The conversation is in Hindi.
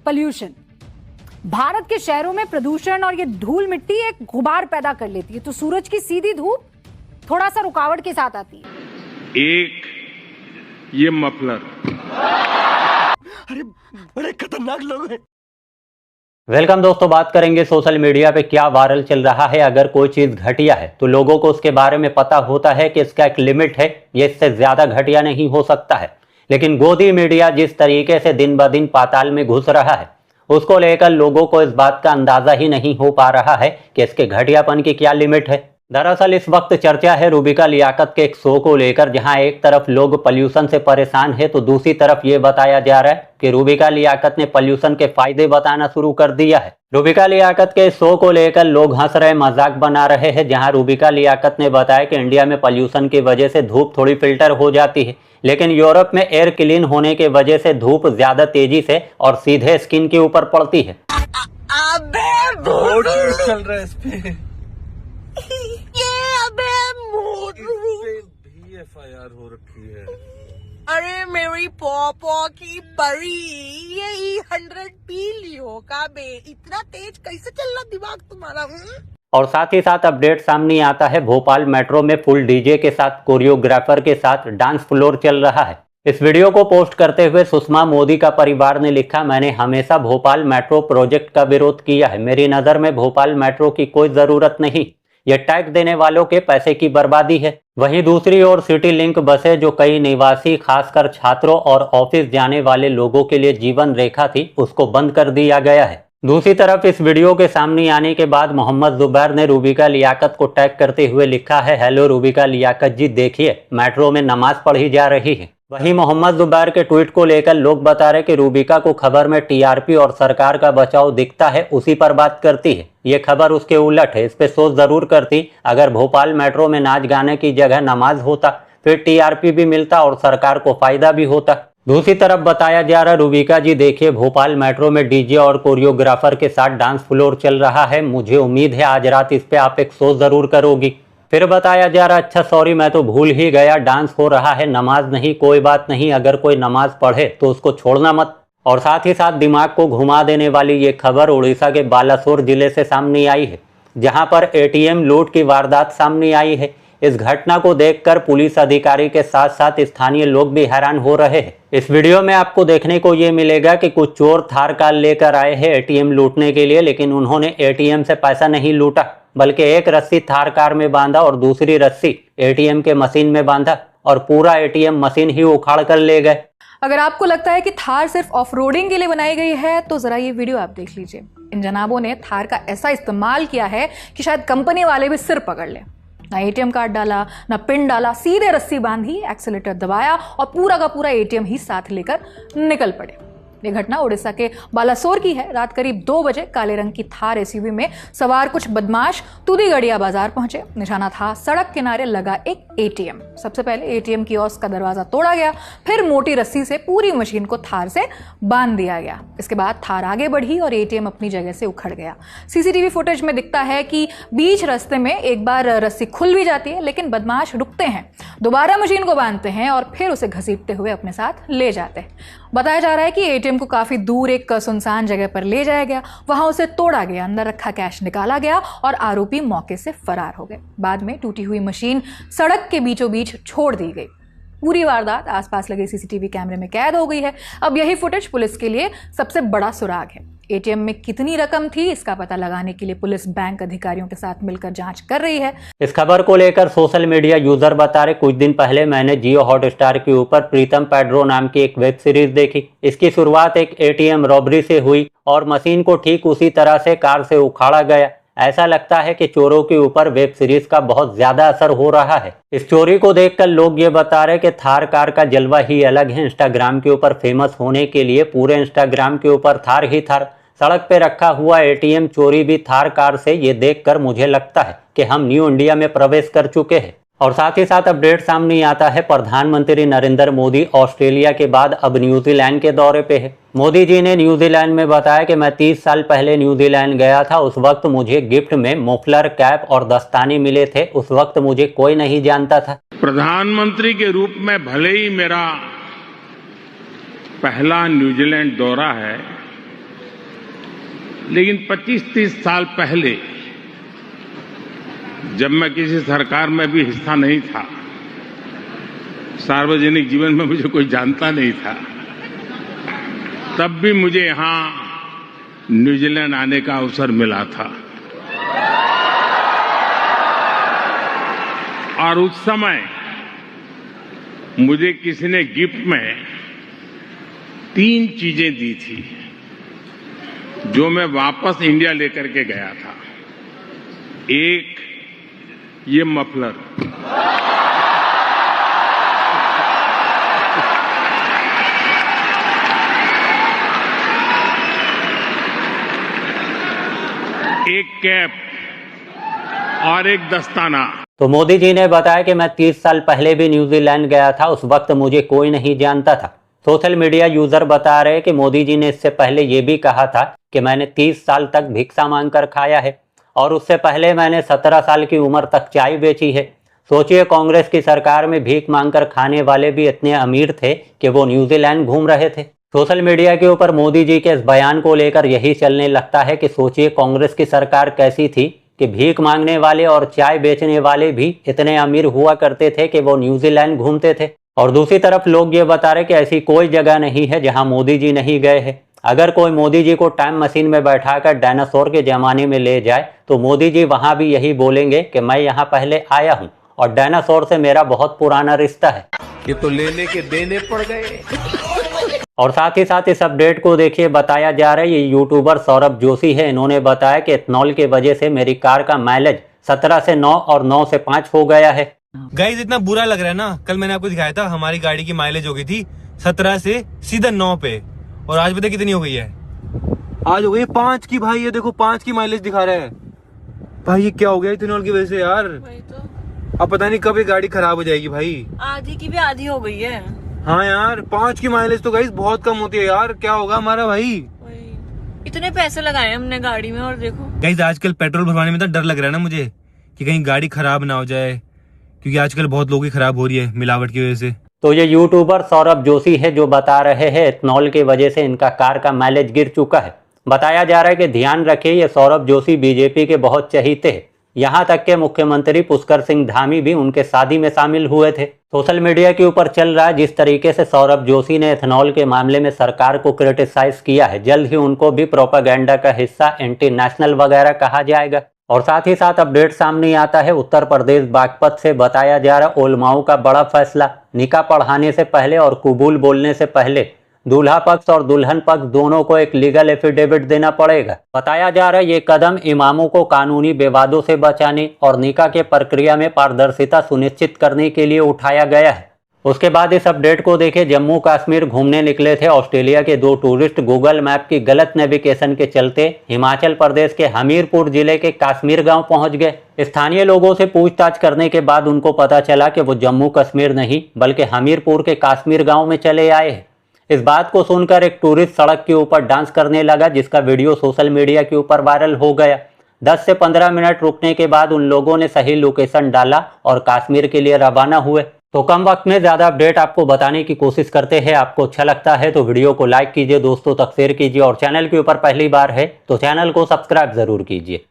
पॉल्यूशन। भारत के शहरों में प्रदूषण और ये धूल मिट्टी एक गुबार पैदा कर लेती है, तो सूरज की सीधी धूप थोड़ा सा रुकावट के साथ आती है। एक ये मफलर, अरे बड़े खतरनाक लोग हैं। वेलकम दोस्तों, बात करेंगे सोशल मीडिया पे क्या वायरल चल रहा है। अगर कोई चीज घटिया है तो लोगों को उसके बारे में पता होता है कि इसका एक लिमिट है, ये इससे ज्यादा घटिया नहीं हो सकता है। लेकिन गोदी मीडिया जिस तरीके से दिन ब दिन पाताल में घुस रहा है, उसको लेकर लोगों को इस बात का अंदाजा ही नहीं हो पा रहा है कि इसके घटियापन की क्या लिमिट है। दरअसल इस वक्त चर्चा है रूबिका लियाकत के एक शो को लेकर, जहां एक तरफ लोग पॉल्यूशन से परेशान है तो दूसरी तरफ ये बताया जा रहा है कि रूबिका लियाकत ने पॉल्यूशन के फायदे बताना शुरू कर दिया है। रूबिका लियाकत के शो को लेकर लोग हंस रहे, मजाक बना रहे हैं। जहां रूबिका लियाकत ने बताया कि इंडिया में पॉल्यूशन की वजह से धूप थोड़ी फिल्टर हो जाती है, लेकिन यूरोप में एयर क्लीन होने की वजह से धूप ज्यादा तेजी से और सीधे स्किन के ऊपर पड़ती है। बहुत चल रहा है इस पे। भी FIR हो रखी है। अरे मेरी पॉपो की परी, ये 100 पी लियो का बे, इतना तेज कैसे चल रहा दिमाग तुम्हारा? और साथ ही साथ अपडेट सामने आता है, भोपाल मेट्रो में फुल डीजे के साथ कोरियोग्राफर के साथ डांस फ्लोर चल रहा है। इस वीडियो को पोस्ट करते हुए सुषमा मोदी का परिवार ने लिखा, मैंने हमेशा भोपाल मेट्रो प्रोजेक्ट का विरोध किया है। मेरी नज़र में भोपाल मेट्रो की कोई ज़रूरत नहीं, यह टैक्स देने वालों के पैसे की बर्बादी है। वहीं दूसरी ओर सिटी लिंक बसें, जो कई निवासी खासकर छात्रों और ऑफिस जाने वाले लोगों के लिए जीवन रेखा थी, उसको बंद कर दिया गया है। दूसरी तरफ इस वीडियो के सामने आने के बाद मोहम्मद जुबैर ने रूबिका लियाकत को टैग करते हुए लिखा है, हेलो रूबिका लियाकत जी, देखिए मेट्रो में नमाज पढ़ी जा रही है। वहीं मोहम्मद जुबैर के ट्वीट को लेकर लोग बता रहे कि रूबिका को खबर में TRP और सरकार का बचाव दिखता है, उसी पर बात करती है। ये खबर उसके उलट है, इस पे सोच जरूर करती। अगर भोपाल मेट्रो में नाच गाने की जगह नमाज होता, फिर TRP भी मिलता और सरकार को फायदा भी होता। दूसरी तरफ बताया जा रहा, रूबिका जी देखिए, भोपाल मेट्रो में डीजे और कोरियोग्राफर के साथ डांस फ्लोर चल रहा है। मुझे उम्मीद है आज रात इस पे आप एक शो जरूर करोगी। फिर बताया जा रहा, अच्छा सॉरी मैं तो भूल ही गया, डांस हो रहा है, नमाज नहीं। कोई बात नहीं, अगर कोई नमाज पढ़े तो उसको छोड़ना मत। और साथ ही साथ दिमाग को घुमा देने वाली ये खबर उड़ीसा के बालासोर जिले से सामने आई है, जहां पर ATM लूट की वारदात सामने आई है। इस घटना को देखकर पुलिस अधिकारी के साथ साथ स्थानीय लोग भी हैरान हो रहे हैं। इस वीडियो में आपको देखने को ये मिलेगा कि कुछ चोर थार कार लेकर आए हैं ATM लूटने के लिए, लेकिन उन्होंने ATM से पैसा नहीं लूटा, बल्कि एक रस्सी थार कार में बांधा और दूसरी रस्सी ATM के मशीन में बांधा और पूरा ATM मशीन ही उखाड़ कर ले गए। अगर आपको लगता है कि थार सिर्फ ऑफ रोडिंग के लिए बनाई गई है तो जरा ये वीडियो आप देख लीजिए। इन जनाबों ने थार का ऐसा इस्तेमाल किया है कि शायद कंपनी वाले भी सिर पकड़ लें। ना ATM कार्ड डाला, ना पिन डाला, सीधे रस्सी बांधी, एक्सीलेटर दबाया और पूरा का पूरा ATM ही साथ लेकर निकल पड़े। ये घटना उड़ीसा के बालासोर की है। रात करीब 2 बजे काले रंग की थार SUV में सवार कुछ बदमाश तुदीगढ़िया बाजार पहुंचे। निशाना था सड़क किनारे लगा एक ATM। सबसे पहले ATM कियोस्क का दरवाजा तोड़ा गया, फिर मोटी रस्सी से पूरी मशीन को थार से बांध दिया गया। इसके बाद थार आगे बढ़ी और ATM अपनी जगह से उखड़ गया। CCTV फुटेज में दिखता है कि बीच रास्ते में एक बार रस्सी खुल भी जाती है, लेकिन बदमाश रुकते हैं, दोबारा मशीन को बांधते हैं और फिर उसे घसीटते हुए अपने साथ ले जाते हैं। बताया जा रहा है कि ATM को काफी दूर एक सुनसान जगह पर ले जाया गया, वहां उसे तोड़ा गया, अंदर रखा कैश निकाला गया और आरोपी मौके से फरार हो गए। बाद में टूटी हुई मशीन सड़क के बीचों बीच छोड़ दी गई। पूरी वारदात आसपास लगे CCTV कैमरे में कैद हो गई है। अब यही फुटेज पुलिस के लिए सबसे बड़ा सुराग है। ATM में कितनी रकम थी, इसका पता लगाने के लिए पुलिस बैंक अधिकारियों के साथ मिलकर जांच कर रही है। इस खबर को लेकर सोशल मीडिया यूजर बता रहे, कुछ दिन पहले मैंने जियो हॉटस्टार के ऊपर प्रीतम पैड्रो नाम की एक वेब सीरीज देखी। इसकी शुरुआत एक ATM रॉबरी से हुई और मशीन को ठीक उसी तरह से कार से उखाड़ा गया। ऐसा लगता है कि चोरों के ऊपर वेब सीरीज का बहुत ज्यादा असर हो रहा है। इस चोरी को देखकर लोग ये बता रहे कि थार कार का जलवा ही अलग है। इंस्टाग्राम के ऊपर फेमस होने के लिए पूरे इंस्टाग्राम के ऊपर थार ही थार। सड़क पे रखा हुआ ATM चोरी भी थार कार से। ये देखकर मुझे लगता है कि हम न्यू इंडिया में प्रवेश कर चुके हैं। और साथ ही साथ अपडेट सामने आता है, प्रधानमंत्री नरेंद्र मोदी ऑस्ट्रेलिया के बाद अब न्यूजीलैंड के दौरे पे है। मोदी जी ने न्यूजीलैंड में बताया कि मैं 30 साल पहले न्यूजीलैंड गया था। उस वक्त मुझे गिफ्ट में मोफलर, कैप और दस्ताने मिले थे। उस वक्त मुझे कोई नहीं जानता था। प्रधानमंत्री के रूप में भले ही मेरा पहला न्यूजीलैंड दौरा है, लेकिन 25-30 साल पहले जब मैं किसी सरकार में भी हिस्सा नहीं था, सार्वजनिक जीवन में मुझे कोई जानता नहीं था, तब भी मुझे यहां न्यूजीलैंड आने का अवसर मिला था। और उस समय मुझे किसी ने गिफ्ट में 3 चीजें दी थी जो मैं वापस इंडिया लेकर के गया था। एक, ये मफलर, एक कैप और एक दस्ताना। तो मोदी जी ने बताया कि मैं 30 साल पहले भी न्यूजीलैंड गया था, उस वक्त मुझे कोई नहीं जानता था। सोशल मीडिया यूजर बता रहे हैं कि मोदी जी ने इससे पहले ये भी कहा था कि मैंने 30 साल तक भिक्षा मांगकर खाया है और उससे पहले मैंने 17 साल की उम्र तक चाय बेची है। सोचिए, कांग्रेस की सरकार में भीख मांगकर खाने वाले भी इतने अमीर थे कि वो न्यूजीलैंड घूम रहे थे। सोशल मीडिया के ऊपर मोदी जी के इस बयान को लेकर यही चलने लगता है कि सोचिए कांग्रेस की सरकार कैसी थी कि भीख मांगने वाले और चाय बेचने वाले भी इतने अमीर हुआ करते थे कि वो न्यूजीलैंड घूमते थे। और दूसरी तरफ लोग ये बता रहे कि ऐसी कोई जगह नहीं है जहां मोदी जी नहीं गए हैं। अगर कोई मोदी जी को टाइम मशीन में बैठाकर डायनासोर के जमाने में ले जाए तो मोदी जी वहां भी यही बोलेंगे कि मैं यहाँ पहले आया हूँ और डायनासोर से मेरा बहुत पुराना रिश्ता है। ये तो लेने के देने पड़ गए। और साथ ही साथ इस अपडेट को देखिए, बताया जा रहा है ये यूट्यूबर सौरभ जोशी है। इन्होंने बताया कि इथेनॉल की वजह से मेरी कार का माइलेज 17 से 9 और 9 से 5 हो गया है। गाइस इतना बुरा लग रहा है ना, कल मैंने आपको दिखाया था हमारी गाड़ी की माइलेज हो गई थी 17 से सीधा 9 पे, और आज पता कितनी हो गई है? आज हो गई 5 की। भाई ये देखो 5 की माइलेज दिखा रहा है। भाई ये क्या हो गया इथेनॉल की वजह से यार? अब पता नहीं कब ये गाड़ी खराब हो जाएगी भाई। आधी की भी आधी हो गई है। हाँ यार 5 की माइलेज तो गाइस बहुत कम होती है यार, क्या होगा हमारा भाई? इतने पैसे लगाए हमने गाड़ी में और देखो। गाइस आजकल पेट्रोल भरवाने में तो डर लग रहा है ना मुझे कि कहीं गाड़ी खराब ना हो जाए, क्योंकि आजकल बहुत लोगों की खराब हो रही है मिलावट की वजह से। तो ये यूट्यूबर सौरभ जोशी है जो बता रहे हैं इथेनॉल की वजह से इनका कार का माइलेज गिर चुका है। बताया जा रहा है कि ध्यान रखिए ये सौरभ जोशी बीजेपी के बहुत चहीते हैं। यहाँ तक के मुख्यमंत्री पुष्कर सिंह धामी भी उनके शादी में शामिल हुए थे। सोशल मीडिया के ऊपर चल रहा है जिस तरीके से सौरभ जोशी ने इथेनॉल के मामले में सरकार को क्रिटिसाइज किया है, जल्द ही उनको भी प्रोपेगेंडा का हिस्सा एंटी नेशनल वगैरह कहा जाएगा। और साथ ही साथ अपडेट सामने आता है उत्तर प्रदेश बागपत से। बताया जा रहा है उलमाओं का बड़ा फैसला, निकाह पढ़ाने से पहले और कबूल बोलने से पहले दूल्हा पक्ष और दुल्हन पक्ष दोनों को एक लीगल एफिडेविट देना पड़ेगा। बताया जा रहा है ये कदम इमामों को कानूनी विवादों से बचाने और निकाह के प्रक्रिया में पारदर्शिता सुनिश्चित करने के लिए उठाया गया है। उसके बाद इस अपडेट को देखे, जम्मू कश्मीर घूमने निकले थे ऑस्ट्रेलिया के 2 टूरिस्ट गूगल मैप की गलत नेविगेशन के चलते हिमाचल प्रदेश के हमीरपुर जिले के काश्मीर गांव पहुंच गए। स्थानीय लोगों से पूछताछ करने के बाद उनको पता चला कि वो जम्मू कश्मीर नहीं बल्कि हमीरपुर के काश्मीर गांव में चले आए हैं। इस बात को सुनकर एक टूरिस्ट सड़क के ऊपर डांस करने लगा, जिसका वीडियो सोशल मीडिया के ऊपर वायरल हो गया। 10 से 15 मिनट रुकने के बाद उन लोगों ने सही लोकेशन डाला और कश्मीर के लिए रवाना हुए। तो कम वक्त में ज़्यादा अपडेट आपको बताने की कोशिश करते हैं। आपको अच्छा लगता है तो वीडियो को लाइक कीजिए, दोस्तों तक शेयर कीजिए और चैनल के ऊपर पहली बार है तो चैनल को सब्सक्राइब ज़रूर कीजिए।